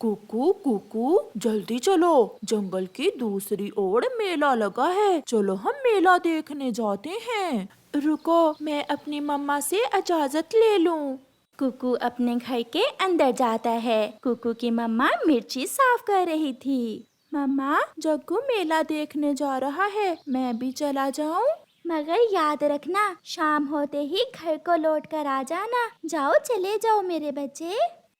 कुकू कुकू, जल्दी चलो, जंगल की दूसरी ओर मेला लगा है, चलो हम मेला देखने जाते हैं। रुको, मैं अपनी मम्मा से इजाजत ले लूं। कुकू अपने घर के अंदर जाता है। कुकू की मम्मा मिर्ची साफ कर रही थी। मम्मा, जग्गू मेला देखने जा रहा है, मैं भी चला जाऊं? मगर याद रखना, शाम होते ही घर को लौट कर आ जाना। जाओ, चले जाओ मेरे बच्चे।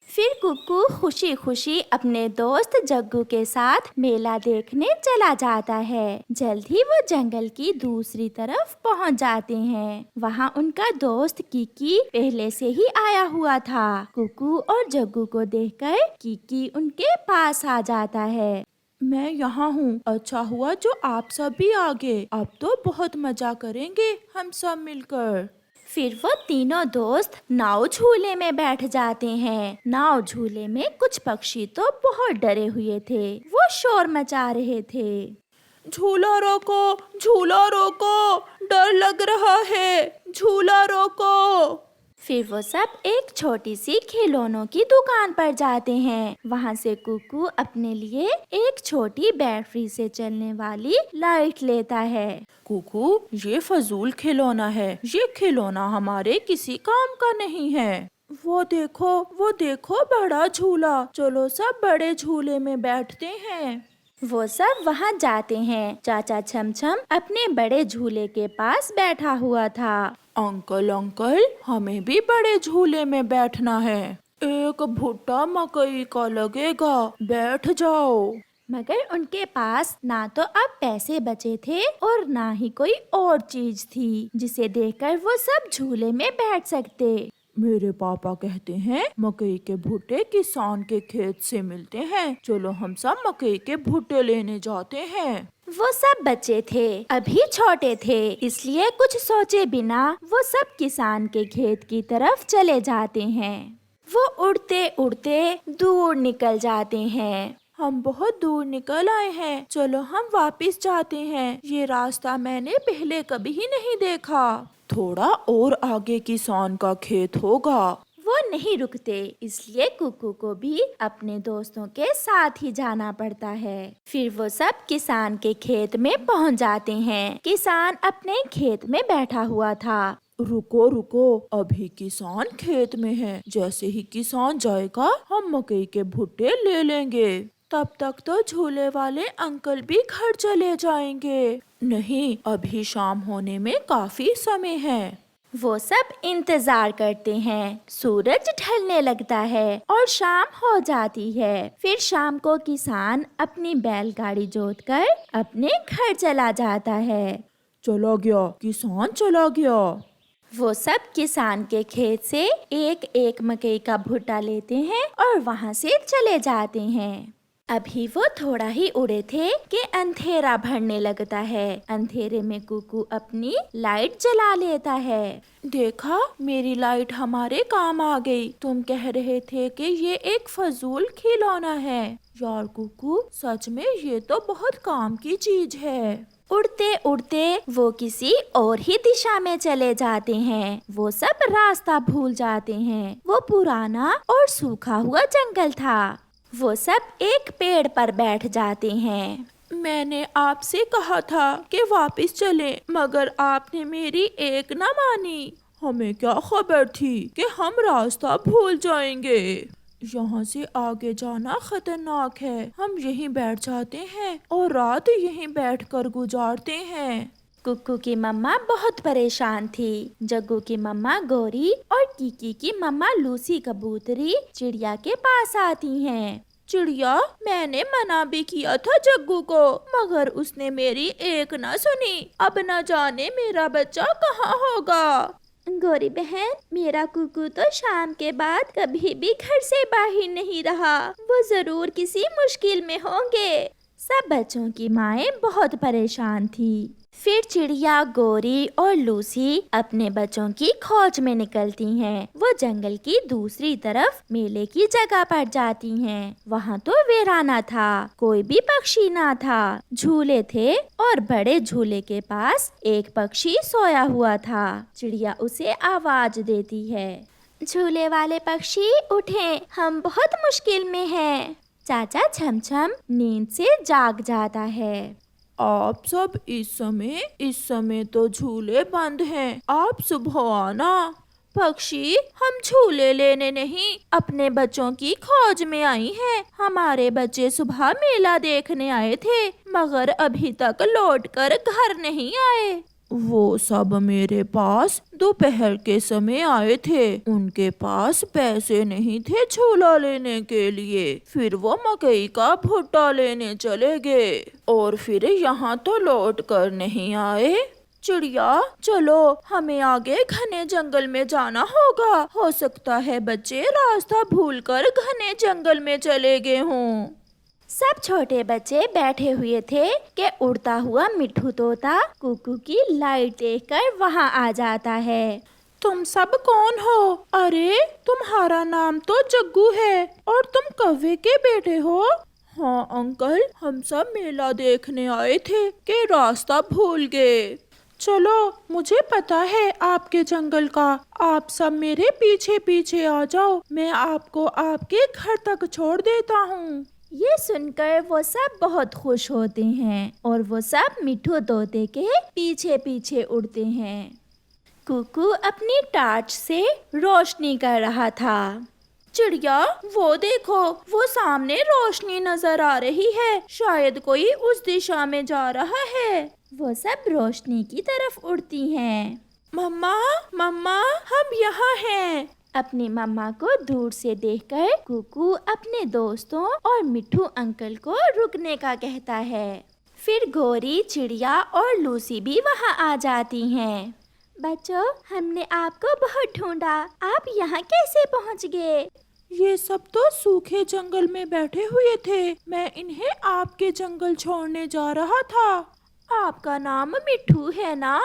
फिर कुकू खुशी खुशी अपने दोस्त जग्गू के साथ मेला देखने चला जाता है। जल्द ही वो जंगल की दूसरी तरफ पहुंच जाते हैं। वहाँ उनका दोस्त कीकी पहले से ही आया हुआ था। कुकू और जग्गू को देखकर कीकी उनके पास आ जाता है। मैं यहाँ हूँ, अच्छा हुआ जो आप सब भी आ गए, अब तो बहुत मजा करेंगे हम सब मिलकर। फिर वो तीनों दोस्त नाव झूले में बैठ जाते हैं। नाव झूले में कुछ पक्षी तो बहुत डरे हुए थे, वो शोर मचा रहे थे। झूला रोको, झूला रोको, डर लग रहा है, झूला रोको। फिर वो सब एक छोटी सी खिलौनों की दुकान पर जाते हैं। वहाँ से कुकू अपने लिए एक छोटी बैटरी से चलने वाली लाइट लेता है। कुकू, ये फजूल खिलौना है, ये खिलौना हमारे किसी काम का नहीं है। वो देखो बड़ा झूला, चलो सब बड़े झूले में बैठते हैं। वो सब वहाँ जाते हैं। चाचा छमछम अपने बड़े झूले के पास बैठा हुआ था। अंकल अंकल, हमें भी बड़े झूले में बैठना है, एक भुट्टा मकई का लगेगा, बैठ जाओ। मगर उनके पास ना तो अब पैसे बचे थे और ना ही कोई और चीज थी जिसे देखकर वो सब झूले में बैठ सकते। मेरे पापा कहते हैं मकई के भुट्टे किसान के खेत से मिलते हैं, चलो हम सब मकई के भुट्टे लेने जाते हैं। वो सब बच्चे थे, अभी छोटे थे, इसलिए कुछ सोचे बिना वो सब किसान के खेत की तरफ चले जाते हैं। वो उड़ते उड़ते दूर निकल जाते हैं। हम बहुत दूर निकल आए हैं, चलो हम वापस जाते हैं, ये रास्ता मैंने पहले कभी ही नहीं देखा। थोड़ा और आगे किसान का खेत होगा। वो नहीं रुकते, इसलिए कुकू को भी अपने दोस्तों के साथ ही जाना पड़ता है। फिर वो सब किसान के खेत में पहुंच जाते हैं। किसान अपने खेत में बैठा हुआ था। रुको रुको, अभी किसान खेत में है, जैसे ही किसान जाएगा हम मकई के भुट्टे ले लेंगे, तब तक तो झूले वाले अंकल भी घर चले जाएंगे। नहीं, अभी शाम होने में काफी समय है। वो सब इंतजार करते हैं। सूरज ढलने लगता है और शाम हो जाती है। फिर शाम को किसान अपनी बैलगाड़ी जोतकर अपने घर चला जाता है। चला गया, किसान चला गया। वो सब किसान के खेत से एक एक मकई का भुट्टा लेते हैं और वहाँ से चले जाते हैं। अभी वो थोड़ा ही उड़े थे कि अंधेरा भरने लगता है। अंधेरे में कुकू अपनी लाइट जला लेता है। देखा, मेरी लाइट हमारे काम आ गई। तुम कह रहे थे कि ये एक फजूल खिलौना है। यार कुकू, सच में ये तो बहुत काम की चीज है। उड़ते उड़ते वो किसी और ही दिशा में चले जाते हैं। वो सब रास्ता भूल जाते हैं। वो पुराना और सूखा हुआ जंगल था। वो सब एक पेड़ पर बैठ जाते हैं। मैंने आपसे कहा था कि वापस चले, मगर आपने मेरी एक न मानी। हमें क्या खबर थी कि हम रास्ता भूल जाएंगे। यहाँ से आगे जाना खतरनाक है, हम यहीं बैठ जाते हैं और रात यहीं बैठकर गुजारते हैं। कुकू की मम्मा बहुत परेशान थी। जग्गू की मम्मा गौरी और कीकी की मम्मा लूसी कबूतरी चिड़िया के पास आती हैं। चिड़िया, मैंने मना भी किया था जग्गू को, मगर उसने मेरी एक न सुनी। अब न जाने मेरा बच्चा कहाँ होगा। गौरी बहन, मेरा कुकू तो शाम के बाद कभी भी घर से बाहर नहीं रहा, वो जरूर किसी मुश्किल में होंगे। सब बच्चों की माएं बहुत परेशान थी। फिर चिड़िया, गौरी और लूसी अपने बच्चों की खोज में निकलती हैं। वो जंगल की दूसरी तरफ मेले की जगह पर जाती हैं। वहाँ तो वीराना था, कोई भी पक्षी ना था। झूले थे और बड़े झूले के पास एक पक्षी सोया हुआ था। चिड़िया उसे आवाज देती है, झूले वाले पक्षी उठें, हम बहुत मुश्किल में हैं। चाचा छमछम नींद से जाग जाता है। आप सब इस समय तो झूले बंद हैं। आप सुबह आना। पक्षी, हम झूले लेने नहीं, अपने बच्चों की खोज में आई हैं। हमारे बच्चे सुबह मेला देखने आए थे, मगर अभी तक लौटकर घर नहीं आए। वो सब मेरे पास दोपहर के समय आए थे। उनके पास पैसे नहीं थे झूला लेने के लिए। फिर वो मकई का भुट्टा लेने चले गए और फिर यहाँ तो लौट कर नहीं आए। चिड़िया, चलो हमें आगे घने जंगल में जाना होगा। हो सकता है बच्चे रास्ता भूलकर घने जंगल में चले गए हों। सब छोटे बच्चे बैठे हुए थे कि उड़ता हुआ मिट्ठू तोता कुकू की लाइट देखकर वहाँ आ जाता है। तुम सब कौन हो? अरे, तुम्हारा नाम तो जग्गू है और तुम कौवे के बेटे हो। हाँ अंकल, हम सब मेला देखने आए थे कि रास्ता भूल गए। चलो, मुझे पता है आपके जंगल का। आप सब मेरे पीछे पीछे आ जाओ, मैं आपको आपके घर तक छोड़ देता हूँ। ये सुनकर वो सब बहुत खुश होते हैं और वो सब मिट्ठू तोते के पीछे पीछे उड़ते हैं। कुकू अपनी टार्च से रोशनी कर रहा था। चिड़िया, वो देखो, वो सामने रोशनी नजर आ रही है। शायद कोई उस दिशा में जा रहा है। वो सब रोशनी की तरफ उड़ती हैं। मम्मा, मम्मा, हम यहाँ हैं। अपनी मम्मा को दूर से देखकर कुकू अपने दोस्तों और मिट्ठू अंकल को रुकने का कहता है। फिर गोरी, चिड़िया और लूसी भी वहाँ आ जाती हैं। बच्चों, हमने आपको बहुत ढूंढा, आप यहाँ कैसे पहुँच गए? ये सब तो सूखे जंगल में बैठे हुए थे। मैं इन्हें आपके जंगल छोड़ने जा रहा था। आपका नाम मिट्ठू है ना?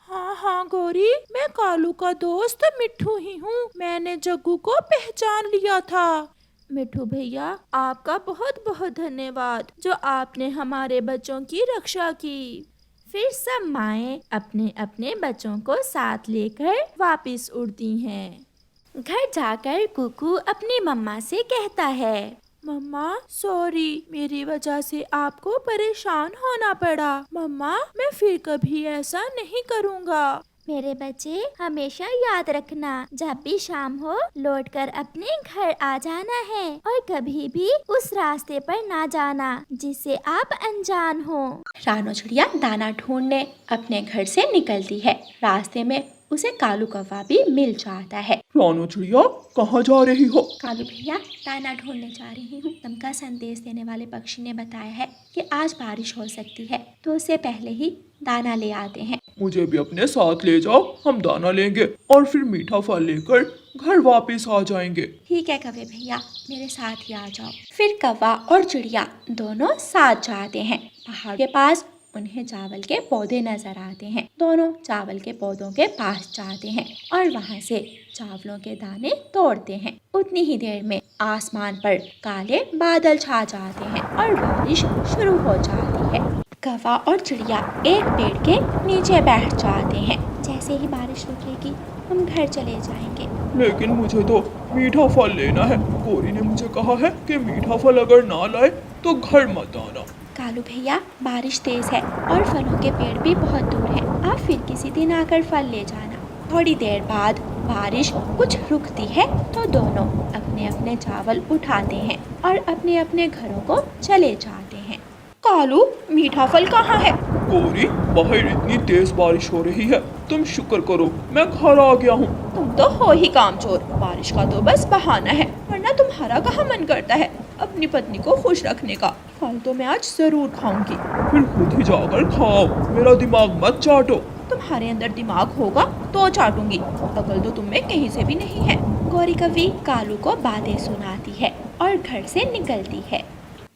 हाँ हाँ गौरी, मैं कालू का दोस्त मिट्ठू ही हूँ। मैंने जग्गू को पहचान लिया था। मिट्ठू भैया, आपका बहुत बहुत धन्यवाद जो आपने हमारे बच्चों की रक्षा की। फिर सब माएँ अपने अपने बच्चों को साथ लेकर वापस उड़ती हैं। घर जाकर कुकू अपनी मम्मा से कहता है, मम्मा, सॉरी, मेरी वजह से आपको परेशान होना पड़ा। मम्मा, मैं फिर कभी ऐसा नहीं करूँगा। मेरे बच्चे, हमेशा याद रखना, जब भी शाम हो लौटकर अपने घर आ जाना है और कभी भी उस रास्ते पर ना जाना जिससे आप अनजान हो। रानो चिड़िया दाना ढूंढने अपने घर से निकलती है। रास्ते में उसे कालू कौवा भी मिल जाता है। रानो चिड़िया, कहाँ जा रही हो? कालू भैया, दाना ढूंढने जा रही हूँ। दमका संदेश देने वाले पक्षी ने बताया है कि आज बारिश हो सकती है, तो उससे पहले ही दाना ले आते हैं। मुझे भी अपने साथ ले जाओ, हम दाना लेंगे और फिर मीठा फल लेकर घर वापस आ जाएंगे। ठीक है कौवे भैया, मेरे साथ ही आ जाओ। फिर कौवा और चिड़िया दोनों साथ जाते हैं। पहाड़ के पास उन्हें चावल के पौधे नजर आते हैं। दोनों चावल के पौधों के पास जाते हैं और वहाँ से चावलों के दाने तोड़ते हैं। उतनी ही देर में आसमान पर काले बादल छा जाते हैं और बारिश शुरू हो जाती है। कौवा और चिड़िया एक पेड़ के नीचे बैठ जाते हैं। जैसे ही बारिश रुकेगी हम घर चले जाएंगे। लेकिन मुझे तो मीठा फल लेना है। गौरी ने मुझे कहा है कि मीठा फल अगर ना लाए तो घर मत आना। कालू भैया, बारिश तेज है और फलों के पेड़ भी बहुत दूर हैं। आप फिर किसी दिन आकर फल ले जाना। थोड़ी देर बाद बारिश कुछ रुकती है तो दोनों अपने अपने चावल उठाते हैं और अपने अपने घरों को चले जाते हैं। कालू, मीठा फल कहाँ है? गौरी, बाहर इतनी तेज बारिश हो रही है, तुम शुक्र करो मैं घर आ गया हूँ। तुम तो हो ही कामचोर। बारिश का तो बस बहाना है, वरना तुम्हारा कहाँ मन करता है अपनी पत्नी को खुश रखने का। फल तो मैं आज जरूर खाऊंगी। फिर खुद ही जाकर खाओ, मेरा दिमाग मत चाटो। तुम्हारे अंदर दिमाग होगा तो चाटूंगी, अकल तो तुम में कहीं से भी नहीं है। गौरी कवि कालू को बातें सुनाती है और घर से निकलती है।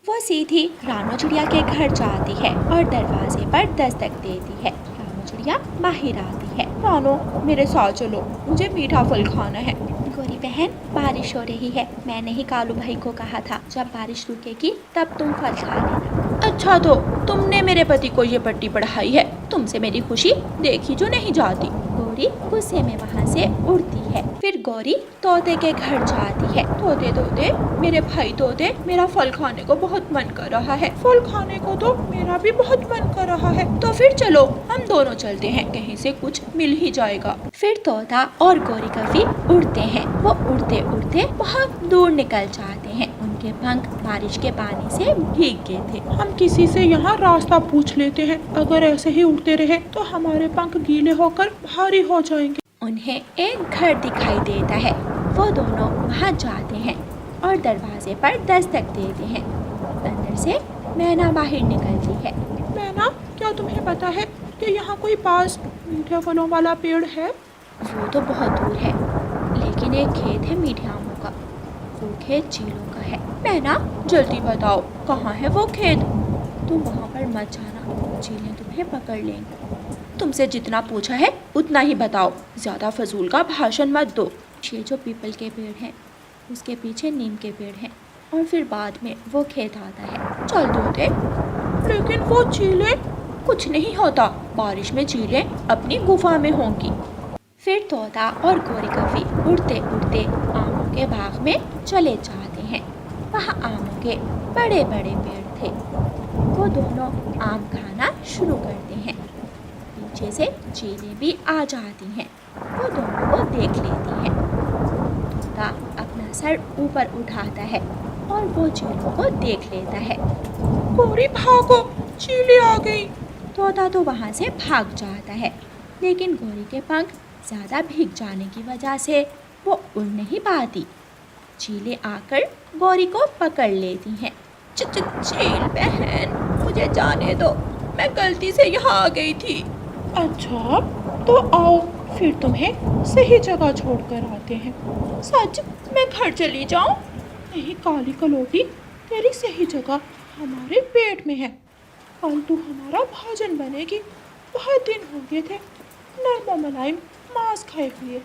वो सीधी रानो चिड़िया के घर जाती है और दरवाजे पर दस्तक देती है। रानो चिड़िया बाहर आती है। रानो, मेरे साथ चलो, मुझे मीठा फल खाना है। गौरी बहन, बारिश हो रही है, मैंने ही कालू भाई को कहा था जब बारिश रुकेगी तब तुम फल खा लेना। अच्छा, तो तुमने मेरे पति को ये पट्टी पढ़ाई है, तुमसे मेरी खुशी देखी जो नहीं जाती। गौरी गौरी गुस्से में वहाँ से उड़ती है। फिर गौरी तोते के घर जाती है। तोते तोते, मेरे भाई तोते, मेरा फल खाने को बहुत मन कर रहा है। फल खाने को तो मेरा भी बहुत मन कर रहा है। तो फिर चलो हम दोनों चलते हैं, कहीं से कुछ मिल ही जाएगा। फिर तोता और गौरी कवि उड़ते हैं। वो उड़ते उड़ते बहुत दूर निकल जाते हैं। उनके पंख बारिश के पानी से भीग गए थे। हम किसी से यहाँ रास्ता पूछ लेते हैं, अगर ऐसे ही उड़ते रहे तो हमारे पंख गीले होकर भारी हो जाएंगे। उन्हें एक घर दिखाई देता है। वो दोनों वहाँ जाते हैं और दरवाजे पर दस्तक देते हैं। अंदर से मैना बाहर निकलती है। मैना, क्या तुम्हें पता है कि यहाँ कोई पास मीठे फलों वाला पेड़ है? वो तो बहुत दूर है, लेकिन एक खेत है मीठे आमों का। वो खेत चीलों का है। मैना, जल्दी बताओ कहाँ है वो खेत? तुम वहाँ पर मत जाना, चीलें तुम्हें पकड़ लेंगी। तुमसे जितना पूछा है उतना ही बताओ, ज्यादा फजूल का भाषण मत दो। ये जो पीपल के पेड़ हैं, उसके पीछे नीम के पेड़ हैं, और फिर बाद में वो खेत आता है। चल तोते, लेकिन वो चीलें, कुछ नहीं होता, बारिश में चीलें अपनी गुफा में होंगी। फिर तोता और गौरी कवि उड़ते उड़ते आमों के बाग में चले जाते हैं। वहाँ आमों के बड़े बड़े पेड़ थे। वो दोनों आम खाना शुरू करते हैं। पीछे से चीलें भी आ जाती हैं। वो दोनों को देख लेती हैं। तोता अपना सर ऊपर उठाता है और वो चीलों को देख लेता है। गौरी भागो, चीलें आ गई। तोता तो वहाँ से भाग जाता है, लेकिन गौरी के पंख ज़्यादा भीग जाने की वजह से वो उड़ नहीं पाती। चीलें आकर गौरी को पकड़ लेती हैं। चील बहन, मुझे जाने दो, मैं गलती से यहाँ आ गई थी। अच्छा, तो आओ फिर तुम्हें सही जगह छोड़कर आते हैं। सच? मैं घर चली जाऊं? नहीं काली कलौटी, तेरी सही जगह हमारे पेट में है। कल तू हमारा भोजन बनेगी। बहुत दिन हो गए थे नरम और मुलायम मांस खाए हुए।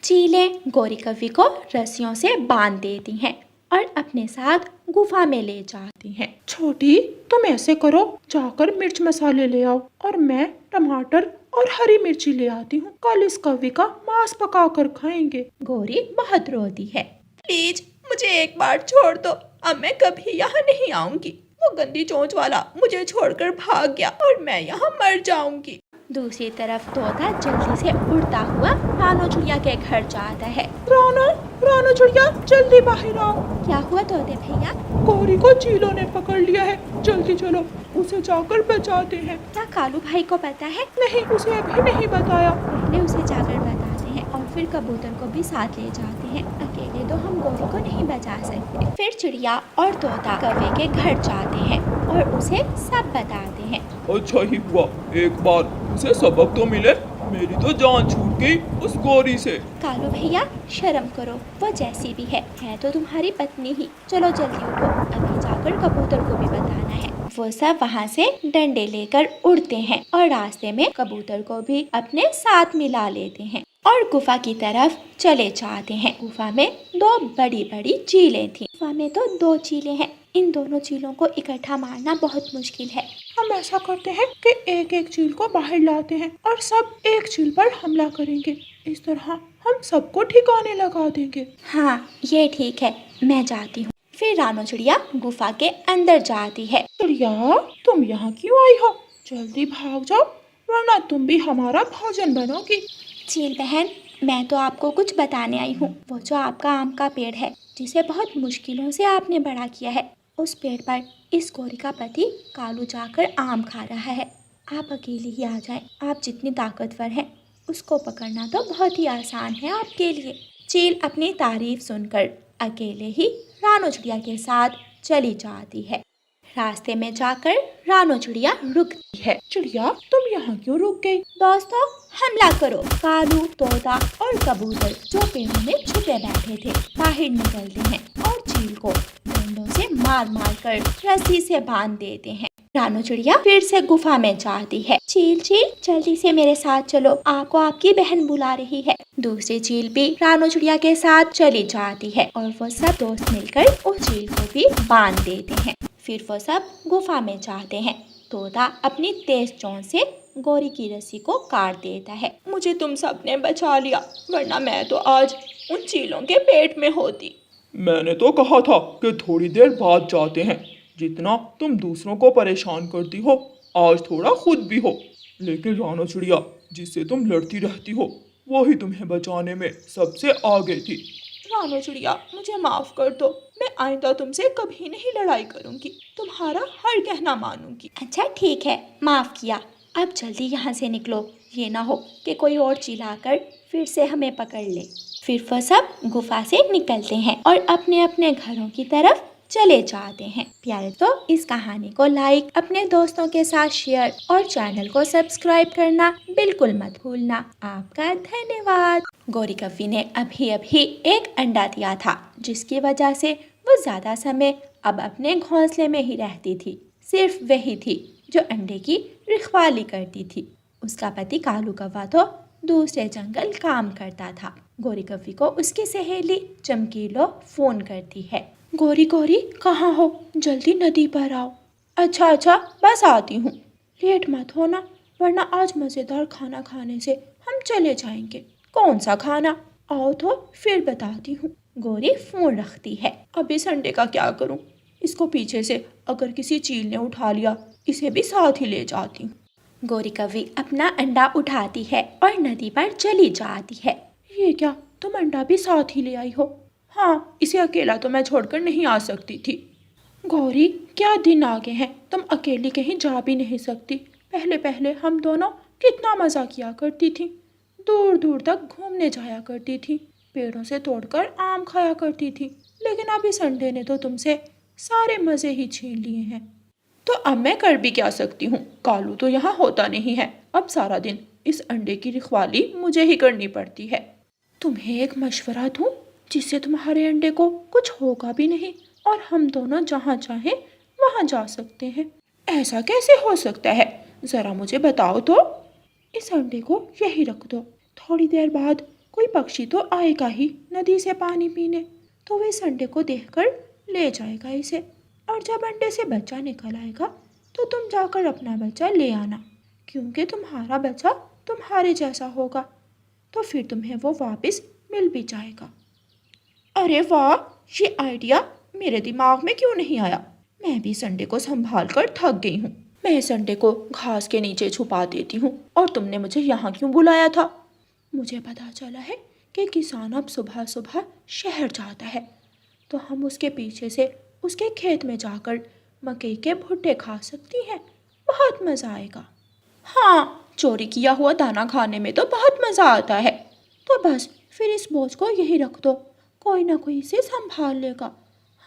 चीलें गौरी कवि को रस्सियों से बांध देती हैं और अपने साथ गुफा में ले जाती हैं। छोटी, तुम ऐसे करो, जाकर मिर्च मसाले ले आओ और मैं टमाटर और हरी मिर्ची ले आती हूँ। कल इस कवि का मांस पका कर खाएंगे। गौरी बहुत रोती है। प्लीज मुझे एक बार छोड़ दो, अब मैं कभी यहाँ नहीं आऊंगी। वो गंदी चोंच वाला मुझे छोड़कर भाग गया और मैं यहाँ मर जाऊंगी। दूसरी तरफ तोता जल्दी से उड़ता हुआ रानो चिड़िया के घर जाता है। रानो चिड़िया, जल्दी बाहर आओ। क्या हुआ तोते भैया? गौरी को चीलों ने पकड़ लिया है, जल्दी चलो उसे जाकर बचाते हैं। क्या कालू भाई को पता है? नहीं, उसे अभी नहीं बताया। पहले उसे जाकर बताते हैं और फिर कबूतर को भी साथ ले जाते हैं। अकेले तो हम गौरी को नहीं बचा सकते। फिर चिड़िया और तोता कौवे के घर जाते हैं और उसे सब बताते हैं। अच्छा ही हुआ, एक बार उसे सबक तो मिले। मेरी तो जान छूट गई उस गौरी से। कालू भैया, शर्म करो, वो जैसी भी है तो तुम्हारी पत्नी ही। चलो जल्दी उठो, अभी जाकर कबूतर को भी बताना है। वो सब वहाँ से डंडे लेकर उड़ते हैं और रास्ते में कबूतर को भी अपने साथ मिला लेते हैं और गुफा की तरफ चले जाते हैं। गुफा में दो बड़ी बड़ी चीलें थी। गुफा में तो दो चीलें हैं। इन दोनों चीलों को इकट्ठा मारना बहुत मुश्किल है। हम ऐसा करते हैं कि एक एक चील को बाहर लाते हैं और सब एक चील पर हमला करेंगे। इस तरह हम सबको ठिकाने लगा देंगे। हाँ, ये ठीक है, मैं जाती हूँ। फिर रानो चिड़िया गुफा के अंदर जाती है। चिड़िया, तुम यहाँ क्यों आई हो? जल्दी भाग जाओ, वरना तुम भी हमारा भोजन बनोगी। चील बहन, मैं तो आपको कुछ बताने आई हूँ। वो जो आपका आम का पेड़ है, जिसे बहुत मुश्किलों से आपने बड़ा किया है, उस पेड़ पर इस गौरी का पति कालू जाकर आम खा रहा है। आप अकेले ही आ जाएं। आप जितनी ताकतवर हैं, उसको पकड़ना तो बहुत ही आसान है आपके लिए। चील अपनी तारीफ सुनकर अकेले ही रानो चिड़िया के साथ चली जाती है। रास्ते में जाकर रानो चिड़िया रुकती है। चिड़िया, तुम यहाँ क्यों रुक गई? दोस्तों, हमला करो। कालू, तोता और कबूतर जो पेड़ों में छुपे बैठे थे, बाहर निकलते हैं और चील को डंडों से मार मार कर रस्सी से बांध देते हैं। रानो चिड़िया फिर से गुफा में जाती है। चील जल्दी से मेरे साथ चलो, आपको आपकी बहन बुला रही है। दूसरी चील भी रानो चिड़िया के साथ चली जाती है और वो सब दोस्त मिलकर उस चील को भी बांध देते हैं। फिर वो सब गुफा में जाते हैं। तोता अपनी तेज चोंच से गौरी की रस्सी को काट देता है। मुझे तुम सबने बचा लिया, वरना मैं तो आज उन चीलों के पेट में होती। मैंने तो कहा था कि थोड़ी देर बाद जाते हैं। जितना तुम दूसरों को परेशान करती हो, आज थोड़ा खुद भी हो। लेकिन रानो चिड़िया, जिससे तुम लड़ती रहती हो, वही तुम्हें बचाने में सबसे आगे थी। रानो चिड़िया, मुझे माफ कर दो। मैं आइंदा तुमसे कभी नहीं लड़ाई करूंगी, तुम्हारा हर कहना मानूंगी। अच्छा ठीक है, माफ किया। अब जल्दी यहाँ से निकलो, ये ना हो कि कोई और चिल्लाकर फिर से हमें पकड़ ले। फिर वो सब गुफा से निकलते हैं और अपने अपने घरों की तरफ चले जाते हैं। प्यारे तो इस कहानी को लाइक, अपने दोस्तों के साथ शेयर और चैनल को सब्सक्राइब करना बिल्कुल मत भूलना। आपका धन्यवाद। गौरी कव्वी ने अभी अभी एक अंडा दिया था, जिसकी वजह से वो ज्यादा समय अब अपने घोंसले में ही रहती थी। सिर्फ वही थी जो अंडे की रखवाली करती थी। उसका पति कालू कौवा तो दूसरे जंगल काम करता था। गौरी कव्वी को उसकी सहेली चमकीलो फोन करती है। गौरी गौरी, कहाँ हो? जल्दी नदी पर आओ। अच्छा, बस आती हूँ। लेट मत होना, वरना आज मज़ेदार खाना खाने से हम चले जाएंगे। कौन सा खाना? आओ तो फिर बताती हूँ। गौरी फोन रखती है। अब इस अंडे का क्या करूं? इसको पीछे से अगर किसी चील ने उठा लिया, इसे भी साथ ही ले जाती हूँ। गौरी कव्वी अपना अंडा उठाती है और नदी पर चली जाती है। ये क्या, तुम अंडा भी साथ ही ले आई हो? हाँ, इसे अकेला तो मैं छोड़कर नहीं आ सकती थी। गौरी, क्या दिन आ गए हैं, तुम अकेली कहीं जा भी नहीं सकती। पहले पहले हम दोनों कितना मज़ा किया करती थी। दूर दूर तक घूमने जाया करती थी, पेड़ों से तोड़कर आम खाया करती थी। लेकिन अब इस अंडे ने तो तुमसे सारे मज़े ही छीन लिए हैं। तो अब मैं कर भी क्या सकती हूँ? कालू तो यहाँ होता नहीं है। अब सारा दिन इस अंडे की रखवाली मुझे ही करनी पड़ती है। तुम्हें एक मशवरा दूँ, जिससे तुम्हारे अंडे को कुछ होगा भी नहीं और हम दोनों जहाँ चाहें वहाँ जा सकते हैं। ऐसा कैसे हो सकता है? ज़रा मुझे बताओ तो। इस अंडे को यही रख दो, थोड़ी देर बाद कोई पक्षी तो आएगा ही नदी से पानी पीने, तो वो इस अंडे को देखकर ले जाएगा इसे। और जब अंडे से बच्चा निकल आएगा तो तुम जाकर अपना बच्चा ले आना, क्योंकि तुम्हारा बच्चा तुम्हारे जैसा होगा, तो फिर तुम्हें वो वापस मिल भी जाएगा। अरे वाह, ये आइडिया मेरे दिमाग में क्यों नहीं आया? मैं भी इस अंडे को संभाल कर थक गई हूँ। मैं इस अंडे को घास के नीचे छुपा देती हूँ। और तुमने मुझे यहाँ क्यों बुलाया था? मुझे पता चला है कि किसान अब सुबह सुबह शहर जाता है, तो हम उसके पीछे से उसके खेत में जाकर मकई के भुट्टे खा सकती हैं। बहुत मज़ा आएगा। हाँ, चोरी किया हुआ दाना खाने में तो बहुत मज़ा आता है। तो बस फिर इस बोझ को यही रख दो, कोई ना कोई इसे संभाल लेगा।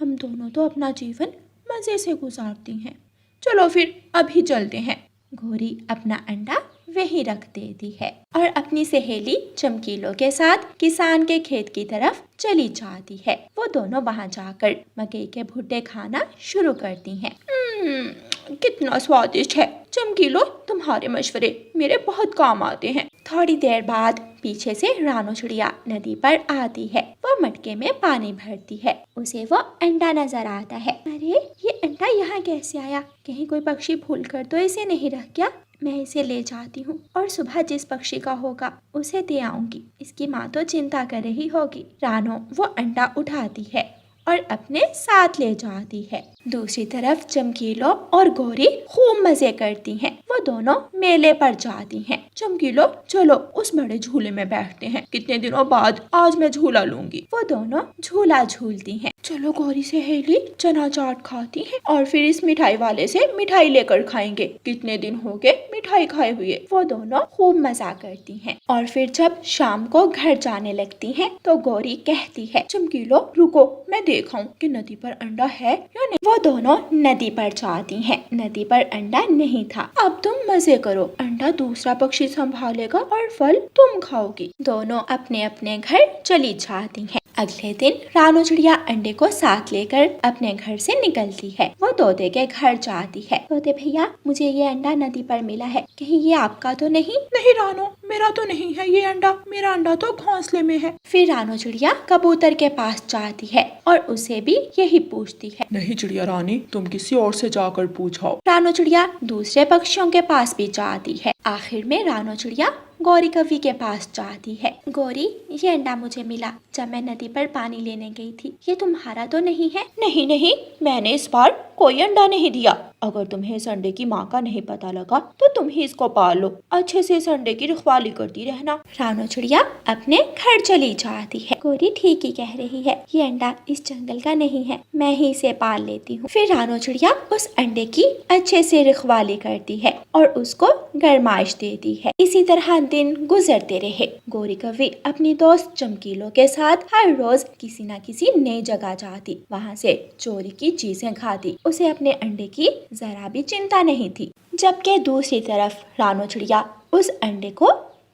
हम दोनों तो अपना जीवन मज़े से गुजारती हैं। चलो फिर अभी चलते हैं। गौरी अपना अंडा वहीं रख देती है और अपनी सहेली चमकीलो के साथ किसान के खेत की तरफ चली जाती है। वो दोनों वहां जाकर मकई के भुट्टे खाना शुरू करती हैं। कितना स्वादिष्ट है। चमकीलो, तुम्हारे मशवरे मेरे बहुत काम आते हैं। थोड़ी देर बाद पीछे से रानो चिड़िया नदी पर आती है। वो मटके में पानी भरती है। उसे वो अंडा नजर आता है। अरे, ये अंडा यहाँ कैसे आया? कहीं कोई पक्षी भूल कर तो इसे नहीं रख गया? मैं इसे ले जाती हूँ और सुबह जिस पक्षी का होगा उसे दे आऊंगी। इसकी माँ तो चिंता कर रही होगी। रानो वो अंडा उठाती है और अपने साथ ले जाती है। दूसरी तरफ चमकीलो और गौरी खूब मजे करती हैं। वो दोनों मेले पर जाती हैं। चमकीलो, चलो उस बड़े झूले में बैठते हैं। कितने दिनों बाद आज मैं झूला लूंगी। वो दोनों झूला झूलती हैं। चलो गौरी सहेली, चना चाट खाती हैं और फिर इस मिठाई वाले से मिठाई लेकर खाएंगे। कितने दिन हो गए मिठाई खाए हुए। वो दोनों खूब मजा करती हैं और फिर जब शाम को घर जाने लगती हैं तो गौरी कहती है, चमकीलो रुको, मैं देखाऊं कि नदी पर अंडा है या नहीं। वो दोनों नदी पर जाती हैं। नदी पर अंडा नहीं था। अब तुम मजे करो, अंडा दूसरा पक्षी संभालेगा और फल तुम खाओगी। दोनों अपने अपने घर चली जाती हैं। अगले दिन रानू चिड़िया अंडे को साथ लेकर अपने घर से निकलती है। वो तोते के घर जाती है। तोते भैया, मुझे ये अंडा नदी पर मिला है, कहीं ये आपका तो नहीं? नहीं रानो, मेरा तो नहीं है ये अंडा, मेरा अंडा तो घोंसले में है। फिर रानू चिड़िया कबूतर के पास जाती है और उसे भी यही पूछती है। नहीं चिड़िया रानी, तुम किसी और से जाकर पूछो। रानू चिड़िया दूसरे पक्षियों के पास भी जाती है। आखिर में रानू चिड़िया गौरी कवि के पास जाती है। गौरी, ये अंडा मुझे मिला जब मैं नदी पर पानी लेने गई थी, ये तुम्हारा तो नहीं है? नहीं नहीं, मैंने इस बार कोई अंडा नहीं दिया। अगर तुम्हें इस अंडे की माँ का नहीं पता लगा तो तुम ही इसको पाल लो, अच्छे से इस अंडे की रखवाली करती रहना। रानू चिड़िया अपने घर चली जाती है। गौरी ठीक ही कह रही है, ये अंडा इस जंगल का नहीं है, मैं ही इसे पाल लेती हूँ। फिर रानू चिड़िया उस अंडे की अच्छे से रखवाली करती है और उसको गरमाइश देती है। इसी तरह दिन गुजरते रहे। गौरी कवि अपनी दोस्त चमकीलों के साथ हर रोज किसी न किसी नई जगह जाती, वहाँ से चोरी की चीजें खाती। उसे अपने अंडे की जरा भी चिंता नहीं थी। जबकि दूसरी तरफ रानू चिड़िया उस अंडे को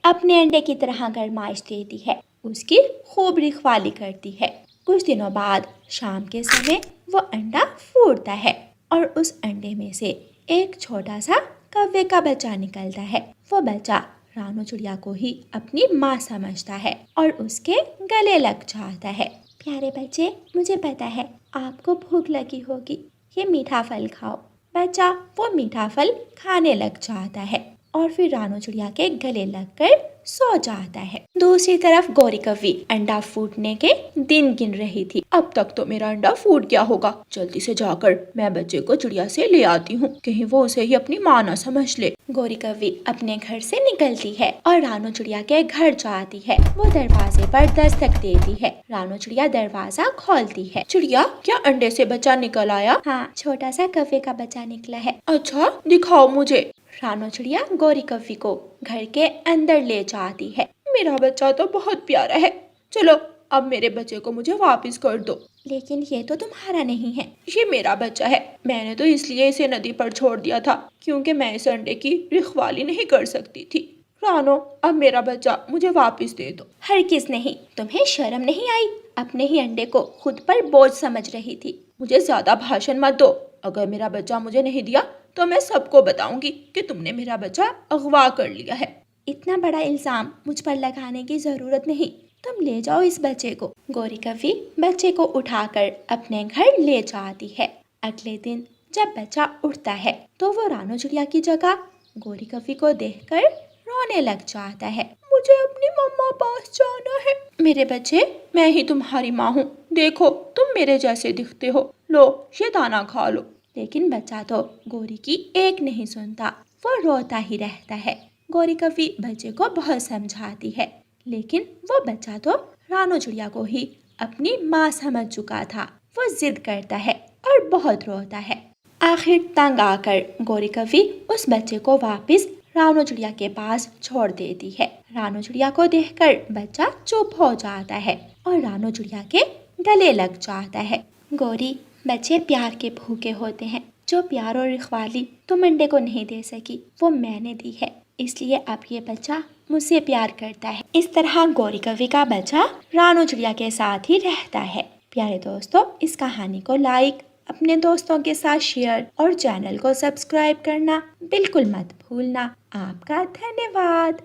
अपने अंडे की तरह गरमाइश देती है, उसकी खूब रखवाली करती है। कुछ दिनों बाद शाम के समय वो अंडा फूटता है और उस अंडे में से एक छोटा सा कौवे का बच्चा निकलता है। वो बच्चा रानू चिड़िया को ही अपनी माँ समझता है और उसके गले लग जाता है। प्यारे बच्चे, मुझे पता है आपको भूख लगी होगी, ये मीठा फल खाओ। बच्चा वो मीठा फल खाने लग जाता है और फिर रानू चिड़िया के गले लगकर सो जाता है। दूसरी तरफ गौरी कवि अंडा फूटने के दिन गिन रही थी। अब तक तो मेरा अंडा फूट गया होगा, जल्दी से जाकर मैं बच्चे को चिड़िया से ले आती हूँ, कहीं वो उसे ही अपनी माँ न समझ ले। गौरी कवि अपने घर से निकलती है और रानू चिड़िया के घर जाती है। वो दरवाजे पर दस्तक देती है। रानू चिड़िया दरवाजा खोलती है। चिड़िया, क्या अंडे से बच्चा निकल आया? हाँ, छोटा सा कौवे का बच्चा निकला है। अच्छा, दिखाओ मुझे। रानू चिड़िया गौरी कवि को घर के अंदर ले जाती है। मेरा बच्चा तो बहुत प्यारा है, चलो अब मेरे बच्चे को मुझे वापस कर दो। लेकिन ये तो तुम्हारा नहीं है। ये मेरा बच्चा है, मैंने तो इसलिए इसे नदी पर छोड़ दिया था क्योंकि मैं इस अंडे की रखवाली नहीं कर सकती थी। रानो, अब मेरा बच्चा मुझे वापस दे दो। हरगिज़ नहीं, तुम्हें शर्म नहीं आई? अपने ही अंडे को खुद पर बोझ समझ रही थी। मुझे ज्यादा भाषण मत दो, अगर मेरा बच्चा मुझे नहीं दिया तो मैं सबको बताऊंगी कि तुमने मेरा बच्चा अगवा कर लिया है। इतना बड़ा इल्जाम मुझ पर लगाने की जरूरत नहीं, तुम ले जाओ इस बच्चे को। गौरी कवि बच्चे को उठाकर अपने घर ले जाती है। अगले दिन जब बच्चा उठता है तो वो रानू चिड़िया की जगह गौरी कवि को देखकर रोने लग जाता है। मुझे अपनी मम्मा पास जाना है। मेरे बच्चे, मैं ही तुम्हारी माँ हूँ, देखो तुम मेरे जैसे दिखते हो, लो ये दाना खा लो। लेकिन बच्चा तो गौरी की एक नहीं सुनता, वो रोता ही रहता है। गौरी कवि बच्चे को बहुत समझाती है, लेकिन वो बच्चा तो रानू चिड़िया को ही अपनी माँ समझ चुका था। वो जिद करता है और बहुत रोता है। आखिर तंग आकर गौरी कवि उस बच्चे को वापस रानू चिड़िया के पास छोड़ देती है। रानू चिड़िया को देखकर बच्चा चुप हो जाता है और रानू चिड़िया के गले लग जाता है। गौरी, बच्चे प्यार के भूखे होते हैं, जो प्यार और रखवाली तुम अंडे को नहीं दे सकी वो मैंने दी है, इसलिए अब ये बच्चा मुझसे प्यार करता है। इस तरह गौरी कवि का बच्चा रानू चिड़िया के साथ ही रहता है। प्यारे दोस्तों, इस कहानी को लाइक, अपने दोस्तों के साथ शेयर और चैनल को सब्सक्राइब करना बिल्कुल मत भूलना। आपका धन्यवाद।